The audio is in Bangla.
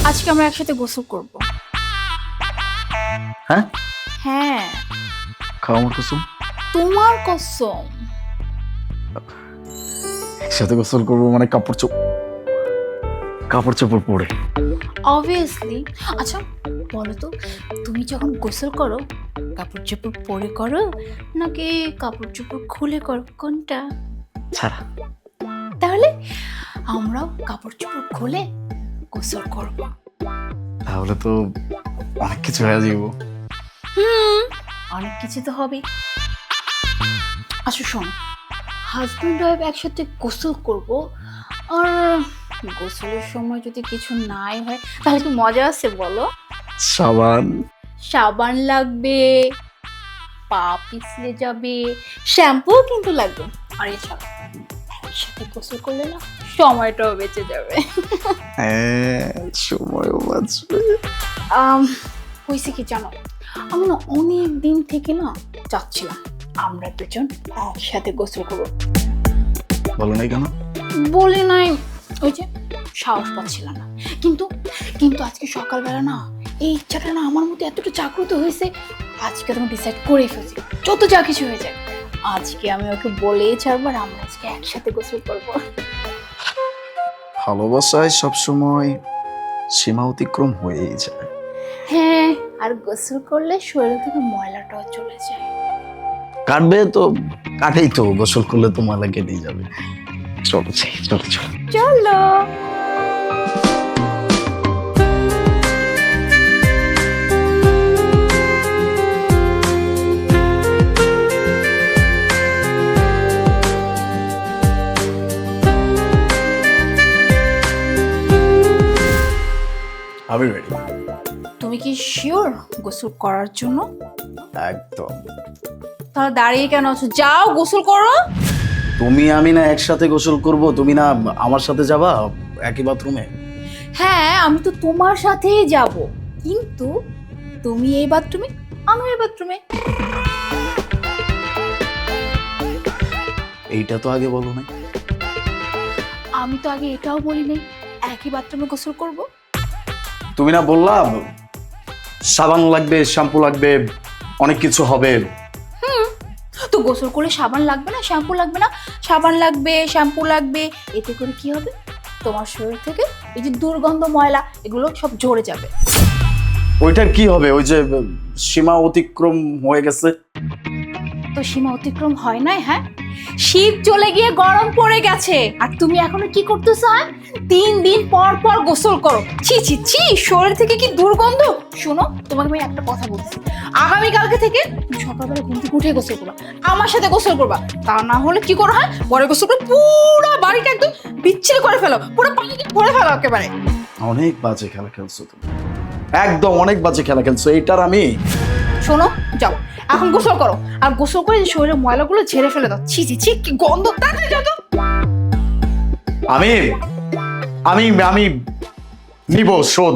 আজকে আমরা একসাথে গোসল করব। হ্যাঁ হ্যাঁ, খাওয়া আমার কসম। তোমার কসম। একসাথে গোসল করবো মানে কাপড় চোপড় পরে? অবভিয়াসলি। আচ্ছা বলো তো, তুমি যখন গোসল করো কাপড় চোপড় পরে করো নাকি কাপড় চোপড় খুলে করো, কোনটা? ছাড়া। তাহলে আমরাও কাপড় চোপড় খুলে গোসল করব। তাহলে তো অনেক কিছু হয়ে যাব। অনেক কিছু তো হবে। আচ্ছা শোন, হাজব্যান্ড ওয়াইফ একসাথে গোসল করব, আর গোসলের সময় যদি কিছু নাই হয় তাহলে কি মজা আছে বলো? সাবান। সাবান লাগবে, পা পিছলে যাবে, শ্যাম্পু কিন্তু লাগবে। আর এছাড়া একসাথে গোসল করলে না সময়টাও বেঁচে যাবে। হ্যাঁ, সময়ও বাঁচবে। হয়েছে কি জানো, আমি না অনেক দিন থেকে না চাচ্ছিলাম আমরা দুজন একসাথে গোসল করবো। বলো নাই কেন? বলি নাই, ওই যে সাহস পাচ্ছিলাম না। কিন্তু কিন্তু আজকে সকালবেলা না এই ইচ্ছাটা না আমার মধ্যে এতটা জাগ্রত হয়েছে, আজকে তুমি ডিসাইড করে ফেলছি যত যা কিছু হয়ে যায় আজকে আমি ওকে বলেই ছাড়বো, আর আমরা আজকে একসাথে গোসল করবো। ভালোবাসায় সবসময় সীমা অতিক্রম হয়েই যায়। হ্যাঁ, আর গোসল করলে শরীর থেকে ময়লাটাও চলে যায়। কাটবে তো কাটেই তো, গোসল করলে তো ময়লা কেটেই যাবে। চলো চলো চলো। চলো। আমি রেডি। তুমি কি শিওর গোসল করার জন্য? একদম। তাহলে দাঁড়িয়ে কেন আছো, যাও গোসল করো। তুমি আমি না একসাথে গোসল করব, তুমি না আমার সাথে যাবা একই বাথরুমে? হ্যাঁ, আমি তো তোমার সাথেই যাব, কিন্তু তুমি এই বাথরুমে আমি এই বাথরুমে। এইটা তো আগে বলো নাই। আমি তো আগে এটাও বলি নাই একই বাথরুমে গোসল করব। তুমি না বললা সাবান লাগবে, শ্যাম্পু লাগবে, অনেক কিছু হবে। তো গোসল করলে সাবান লাগবে না, শ্যাম্পু লাগবে না? সাবান লাগবে, শ্যাম্পু লাগবে। এতে করে কি হবে, তোমার শরীর থেকে এই যে দুর্গন্ধ ময়লা এগুলো সব ঝরে যাবে। ওইটার কি হবে? ওই যে সীমা অতিক্রম হয়ে গেছে। তো সীমা অতিক্রম হয় নাই। হ্যাঁ, শীত চলে গিয়ে গরম পড়ে গেছে, আর তুমি এখনো কি করতেছো? হ্যাঁ, 3 দিন পর পর গোসল করো। ছি ছি ছি, শরীর থেকে কি দুর্গন্ধ। শোনো, তোমাকে আমি একটা কথা বলছি, আগামীকালকে থেকে তুমি সকালবেলা ঘুম থেকে উঠে গোসল করবা, আমার সাথে গোসল করবা। তা না হলে কি করো, হ্যাঁ পরে গোসল করে পুরো বাড়িটা একদম বিচ্ছিরি করে ফেলো, পুরো পানি দিয়ে ভরে ফেলো একেবারে। অনেক বাজে খেলা খেলছো তুমি, একদম অনেক বাজে খেলা খেলছো। এইটার আমি। শোনো, যাও এখন গোসল করো, আর গোসল করে শরীরের ময়লাগুলো ঝেড়ে ফেলে দাও। ছি ছি ছি, কি গন্ধ, তাড়াতাড়ি যাও তো। আমি আমি আমি নিব শোধ।